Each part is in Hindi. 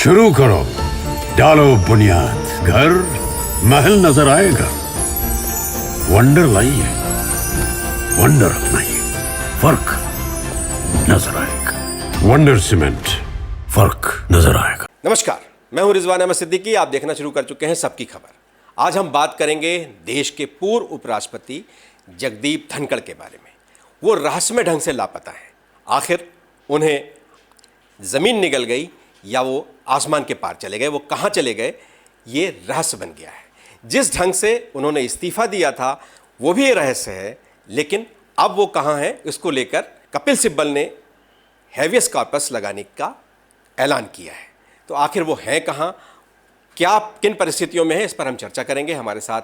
शुरू करो, डालो बुनियाद, घर महल नजर आएगा। वंडर लाइए, वंडर अपनाइए, फर्क नजर आएगा। वंडर सीमेंट, फर्क नजर आएगा। नमस्कार, मैं हूं रिजवान अहमद सिद्दीकी। आप देखना शुरू कर चुके हैं सबकी खबर। आज हम बात करेंगे देश के पूर्व उपराष्ट्रपति जगदीप धनखड़ के बारे में। वो रहस्यमय ढंग से लापता हैं। आखिर उन्हें ज़मीन निगल गई या वो आसमान के पार चले गए, वो कहाँ चले गए, ये रहस्य बन गया है। जिस ढंग से उन्होंने इस्तीफा दिया था वो भी ये रहस्य है, लेकिन अब वो कहाँ हैं इसको लेकर कपिल सिब्बल ने हैवियस कॉर्पस लगाने का ऐलान किया है। तो आखिर वो हैं कहाँ, क्या किन परिस्थितियों में है, इस पर हम चर्चा करेंगे। हमारे साथ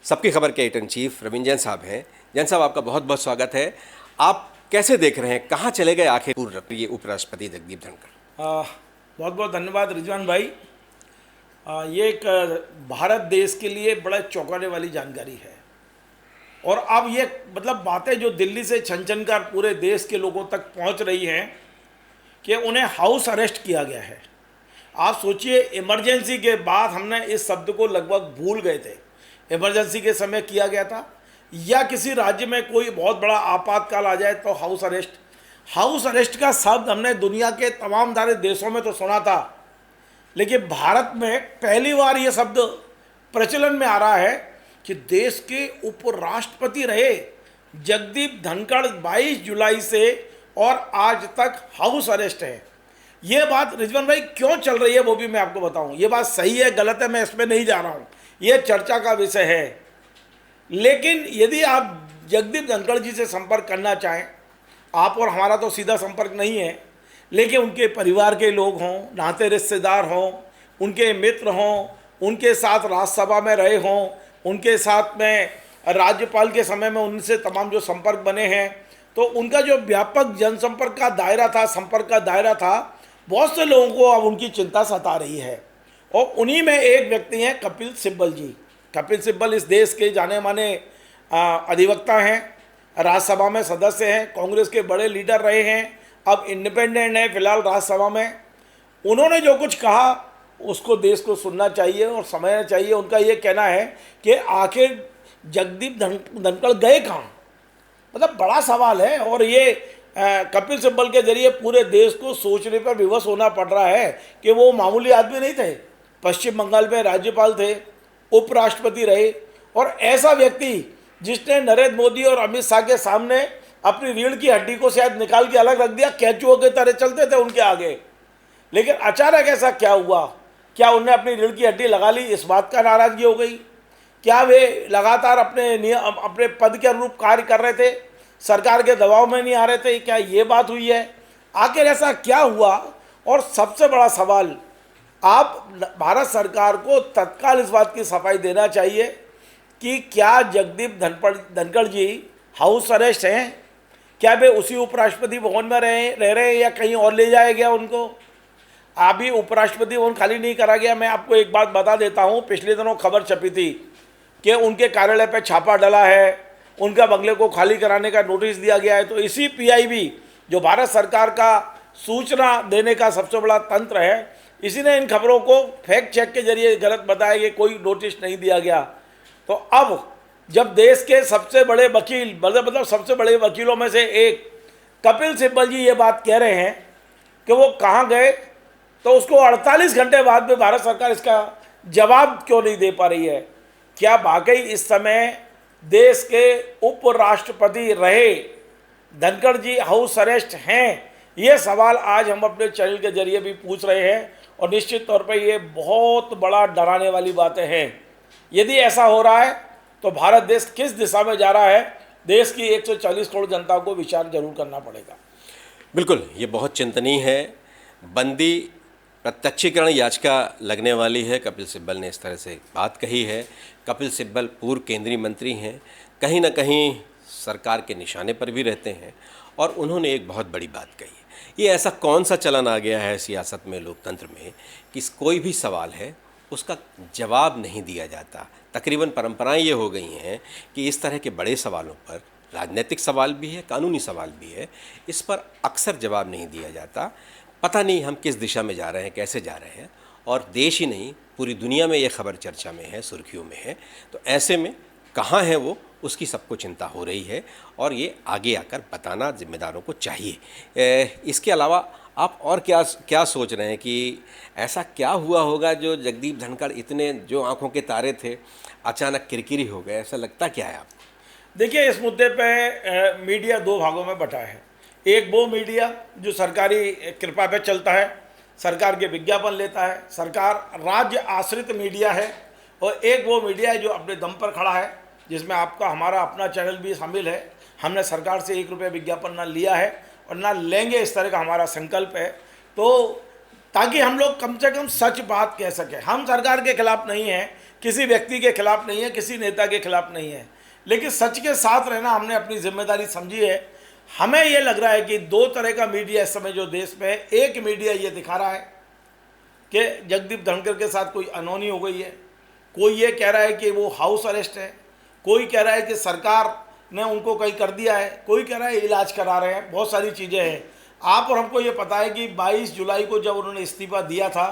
सबकी खबर के editor in chief Ravindra Jain साहब हैं। जैन साहब, आपका बहुत बहुत स्वागत है। आप कैसे देख रहे हैं, कहाँ चले गए आखिर पूर्व ये उपराष्ट्रपति जगदीप धनखड़? बहुत बहुत धन्यवाद रिजवान भाई। ये एक भारत देश के लिए बड़ा चौंकाने वाली जानकारी है। और अब ये मतलब बातें जो दिल्ली से छन छन कर पूरे देश के लोगों तक पहुंच रही हैं कि उन्हें हाउस अरेस्ट किया गया है। आप सोचिए, इमरजेंसी के बाद हमने इस शब्द को लगभग भूल गए थे। इमरजेंसी के समय किया गया था, या किसी राज्य में कोई बहुत बड़ा आपातकाल आ जाए तो हाउस अरेस्ट। हाउस अरेस्ट का शब्द हमने दुनिया के तमाम सारे देशों में तो सुना था, लेकिन भारत में पहली बार ये शब्द प्रचलन में आ रहा है कि देश के उपराष्ट्रपति रहे जगदीप धनखड़ 22 जुलाई से और आज तक हाउस अरेस्ट है। ये बात रिजवान भाई क्यों चल रही है वो भी मैं आपको बताऊं। ये बात सही है गलत है मैं इसमें नहीं जा रहा हूं, ये चर्चा का विषय है। लेकिन यदि आप जगदीप धनखड़ जी से संपर्क करना चाहें, आप और हमारा तो सीधा संपर्क नहीं है, लेकिन उनके परिवार के लोग हों, नाते रिश्तेदार हों, उनके मित्र हों, उनके साथ राज्यसभा में रहे हों, उनके साथ में राज्यपाल के समय में उनसे तमाम जो संपर्क बने हैं, तो उनका जो व्यापक जनसंपर्क का दायरा था, संपर्क का दायरा था, बहुत से लोगों को अब उनकी चिंता सता रही है। और उन्हीं में एक व्यक्ति हैं कपिल सिब्बल जी। कपिल सिब्बल इस देश के जाने माने अधिवक्ता हैं, राज्यसभा में सदस्य हैं, कांग्रेस के बड़े लीडर रहे हैं, अब इंडिपेंडेंट है फिलहाल राज्यसभा में। उन्होंने जो कुछ कहा उसको देश को सुनना चाहिए और समझना चाहिए। उनका ये कहना है कि आखिर जगदीप धनखड़ गए कहाँ, मतलब बड़ा सवाल है। और ये कपिल सिब्बल के जरिए पूरे देश को सोचने पर विवश होना पड़ रहा है कि वो मामूली आदमी नहीं थे। पश्चिम बंगाल में राज्यपाल थे, उपराष्ट्रपति रहे, और ऐसा व्यक्ति जिसने नरेंद्र मोदी और अमित शाह के सामने अपनी रीढ़ की हड्डी को शायद निकाल के अलग रख दिया, कैचुओं की तरह चलते थे उनके आगे। लेकिन अचानक ऐसा क्या हुआ? क्या उन्हें अपनी रीढ़ की हड्डी लगा ली, इस बात का नाराजगी हो गई? क्या वे लगातार अपने पद के अनुरूप कार्य कर रहे थे, सरकार के दबाव में नहीं आ रहे थे? क्या ये बात हुई है? आखिर ऐसा क्या हुआ? और सबसे बड़ा सवाल, आप भारत सरकार को तत्काल इस बात की सफाई देना चाहिए कि क्या जगदीप धनखड़ जी हाउस अरेस्ट हैं? क्या वे उसी उपराष्ट्रपति भवन में रह रहे हैं या कहीं और ले जाया गया उनको? अभी उपराष्ट्रपति भवन खाली नहीं करा गया। मैं आपको एक बात बता देता हूँ, पिछले दिनों खबर छपी थी कि उनके कार्यालय पर छापा डला है, उनका बंगले को खाली कराने का नोटिस दिया गया है। तो इसी पीआईबी जो भारत सरकार का सूचना देने का सबसे बड़ा तंत्र है, इसी ने इन खबरों को फैक्ट चेक के जरिए गलत बताया कि कोई नोटिस नहीं दिया गया। तो अब जब देश के सबसे बड़े वकील, मतलब सबसे बड़े वकीलों में से एक कपिल सिब्बल जी ये बात कह रहे हैं कि वो कहाँ गए, तो उसको 48 घंटे बाद में भारत सरकार इसका जवाब क्यों नहीं दे पा रही है? क्या वाकई इस समय देश के उपराष्ट्रपति रहे धनखड़ जी हाउस अरेस्ट हैं? ये सवाल आज हम अपने चैनल के जरिए भी पूछ रहे हैं, और निश्चित तौर पर ये बहुत बड़ा डराने वाली बातें हैं। यदि ऐसा हो रहा है तो भारत देश किस दिशा में जा रहा है, देश की 140 करोड़ जनता को विचार जरूर करना पड़ेगा। बिल्कुल, ये बहुत चिंतनीय है। बंदी प्रत्यक्षीकरण याचिका लगने वाली है। कपिल सिब्बल ने इस तरह से बात कही है। कपिल सिब्बल पूर्व केंद्रीय मंत्री हैं, कहीं ना कहीं सरकार के निशाने पर भी रहते हैं, और उन्होंने एक बहुत बड़ी बात कही है। ये ऐसा कौन सा चलन आ गया है सियासत में, लोकतंत्र में, कि कोई भी सवाल है उसका जवाब नहीं दिया जाता। तकरीबन परंपराएं ये हो गई हैं कि इस तरह के बड़े सवालों पर, राजनीतिक सवाल भी है, कानूनी सवाल भी है, इस पर अक्सर जवाब नहीं दिया जाता। पता नहीं हम किस दिशा में जा रहे हैं, कैसे जा रहे हैं, और देश ही नहीं पूरी दुनिया में ये खबर चर्चा में है, सुर्खियों में है। तो ऐसे में कहाँ है वो, उसकी सबको चिंता हो रही है और ये आगे आकर बताना जिम्मेदारों को चाहिए। इसके अलावा आप और क्या क्या सोच रहे हैं कि ऐसा क्या हुआ होगा जो जगदीप धनखड़ इतने जो आंखों के तारे थे अचानक किरकिरी हो गए? ऐसा लगता क्या है आपको? देखिए, इस मुद्दे पे मीडिया दो भागों में बटा है। एक वो मीडिया जो सरकारी कृपा पे चलता है, सरकार के विज्ञापन लेता है, सरकार राज्य आश्रित मीडिया है, और एक वो मीडिया है जो अपने दम पर खड़ा है, जिसमें आपका हमारा अपना चैनल भी शामिल है। हमने सरकार से 1 रुपया विज्ञापन ना लिया है और ना लेंगे, इस तरह का हमारा संकल्प है। तो ताकि हम लोग कम से कम सच बात कह सकें। हम सरकार के खिलाफ नहीं हैं, किसी व्यक्ति के खिलाफ नहीं है, किसी नेता के खिलाफ नहीं है, लेकिन सच के साथ रहना हमने अपनी जिम्मेदारी समझी है। हमें ये लग रहा है कि दो तरह का मीडिया इस समय जो देश में है। एक मीडिया ये दिखा रहा है कि जगदीप धनखड़ के साथ कोई अनहोनी हो गई है, कोई ये कह रहा है कि वो हाउस अरेस्ट है, कोई कह रहा है कि सरकार ने उनको कहीं कर दिया है, कोई कह रहा है इलाज करा रहे हैं, बहुत सारी चीज़ें हैं। आप और हमको ये पता है कि 22 जुलाई को जब उन्होंने इस्तीफा दिया था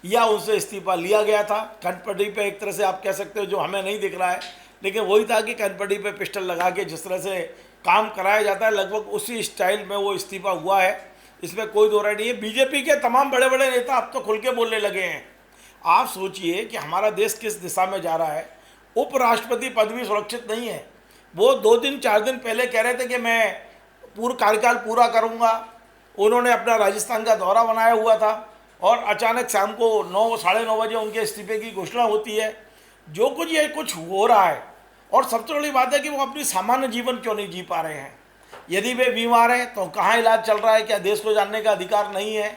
या उनसे इस्तीफा लिया गया था, कनपटी पे एक तरह से आप कह सकते हो, जो हमें नहीं दिख रहा है, लेकिन वही था कि कनपटी पे पिस्टल लगा के जिस तरह से काम कराया जाता है, लगभग उसी स्टाइल में वो इस्तीफा हुआ है। इसमें कोई दो राय नहीं है। बीजेपी के तमाम बड़े बड़े नेता अब तो खुल के बोलने लगे हैं। आप सोचिए कि हमारा देश किस दिशा में जा रहा है। उपराष्ट्रपति पद भी सुरक्षित नहीं है। वो 2 दिन 4 दिन पहले कह रहे थे कि मैं पूरा कार्यकाल पूरा करूंगा। उन्होंने अपना राजस्थान का दौरा बनाया हुआ था और अचानक शाम को 9 साढ़े 9 बजे उनके इस्तीफे की घोषणा होती है। जो कुछ ये कुछ हो रहा है, और सबसे बड़ी बात है कि वो अपनी सामान्य जीवन क्यों नहीं जी पा रहे हैं। यदि वे बीमार हैं तो कहाँ इलाज चल रहा है? क्या देश को जानने का अधिकार नहीं है?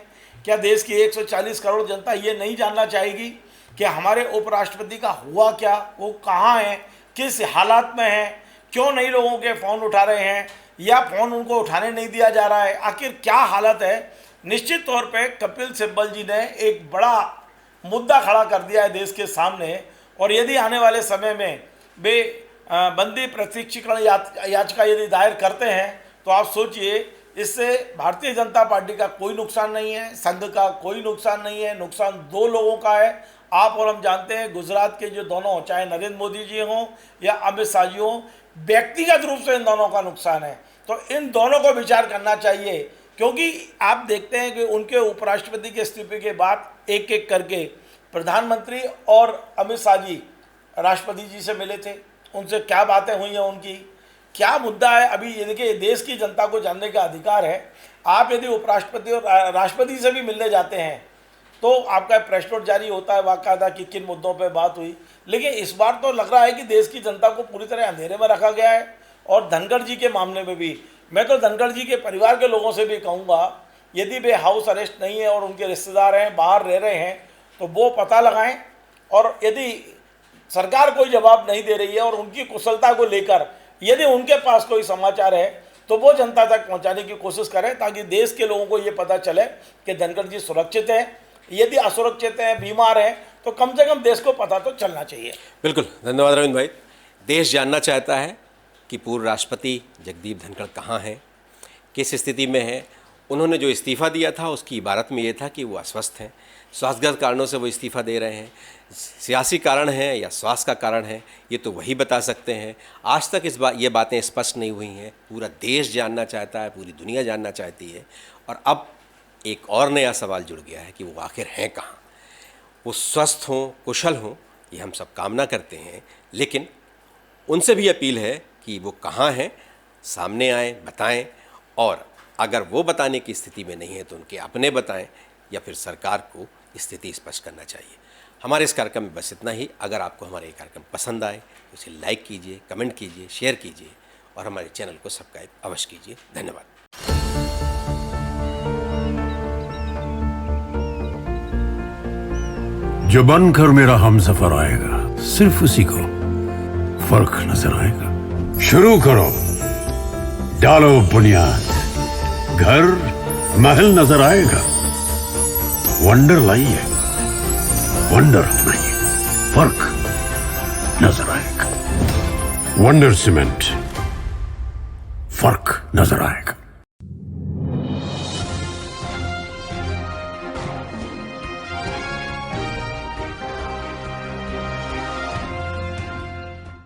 क्या देश की 140 करोड़ जनता ये नहीं जानना चाहेगी कि हमारे उपराष्ट्रपति का हुआ क्या, वो कहाँ हैं, किस हालात में हैं, क्यों नहीं लोगों के फ़ोन उठा रहे हैं या फ़ोन उनको उठाने नहीं दिया जा रहा है, आखिर क्या हालत है? निश्चित तौर पे कपिल सिब्बल जी ने एक बड़ा मुद्दा खड़ा कर दिया है देश के सामने, और यदि आने वाले समय में वे बंदी प्रशिक्षण याचिका यदि दायर करते हैं तो आप सोचिए, इससे भारतीय जनता पार्टी का कोई नुकसान नहीं है, संघ का कोई नुकसान नहीं है, नुकसान 2 लोगों का है। आप और हम जानते हैं गुजरात के जो दोनों, चाहे नरेंद्र मोदी जी हों या अमित शाह जी हों, व्यक्तिगत रूप से इन दोनों का नुकसान है। तो इन दोनों को विचार करना चाहिए, क्योंकि आप देखते हैं कि उनके उपराष्ट्रपति के इस्तीफे के बाद एक एक करके प्रधानमंत्री और अमित शाह जी राष्ट्रपति जी से मिले थे, उनसे क्या बातें हुई हैं, उनकी क्या मुद्दा है। अभी ये देखिए, देश की जनता को जानने का अधिकार है। आप यदि उपराष्ट्रपति और राष्ट्रपति से भी मिलने जाते हैं तो आपका प्रेस नोट जारी होता है बाकायदा कि किन मुद्दों पे बात हुई, लेकिन इस बार तो लग रहा है कि देश की जनता को पूरी तरह अंधेरे में रखा गया है। और धनखड़ जी के मामले में भी मैं तो धनखड़ जी के परिवार के लोगों से भी कहूँगा, यदि वे हाउस अरेस्ट नहीं है और उनके रिश्तेदार हैं, बाहर रह रहे हैं, तो वो पता लगाएं। और यदि सरकार कोई जवाब नहीं दे रही है और उनकी कुशलता को लेकर यदि उनके पास कोई समाचार है तो वो जनता तक पहुंचाने की कोशिश करें, ताकि देश के लोगों को ये पता चले कि धनखड़ जी सुरक्षित हैं। यदि असुरक्षित हैं, बीमार हैं, तो कम से कम देश को पता तो चलना चाहिए। बिल्कुल, धन्यवाद रविंद्र भाई। देश जानना चाहता है कि पूर्व राष्ट्रपति जगदीप धनखड़ कहाँ हैं, किस स्थिति में है। उन्होंने जो इस्तीफ़ा दिया था उसकी इबारत में ये था कि वो अस्वस्थ हैं, स्वास्थ्यगत कारणों से वो इस्तीफ़ा दे रहे हैं। सियासी कारण है या स्वास्थ्य का कारण है, ये तो वही बता सकते हैं। आज तक ये बातें स्पष्ट नहीं हुई हैं। पूरा देश जानना चाहता है, पूरी दुनिया जानना चाहती है। और अब एक और नया सवाल जुड़ गया है कि वो आखिर हैं कहाँ। वो स्वस्थ हों, कुशल हों, ये हम सब कामना करते हैं, लेकिन उनसे भी अपील है कि वो कहाँ हैं, सामने आएँ, बताएं। और अगर वो बताने की स्थिति में नहीं है तो उनके अपने बताएं, या फिर सरकार को स्थिति स्पष्ट करना चाहिए। हमारे इस कार्यक्रम में बस इतना ही। अगर आपको हमारे ये कार्यक्रम पसंद आए तो इसे लाइक कीजिए, कमेंट कीजिए, शेयर कीजिए और हमारे चैनल को सब्सक्राइब अवश्य कीजिए। धन्यवाद। जो बनकर मेरा हमसफर आएगा, सिर्फ उसी को फर्क नजर आएगा। शुरू करो, डालो बुनियाद, घर महल नजर आएगा। वंडर लाइए, वंडर अपनाइए, फर्क नजर आएगा। वंडर सीमेंट, फर्क नजर आएगा।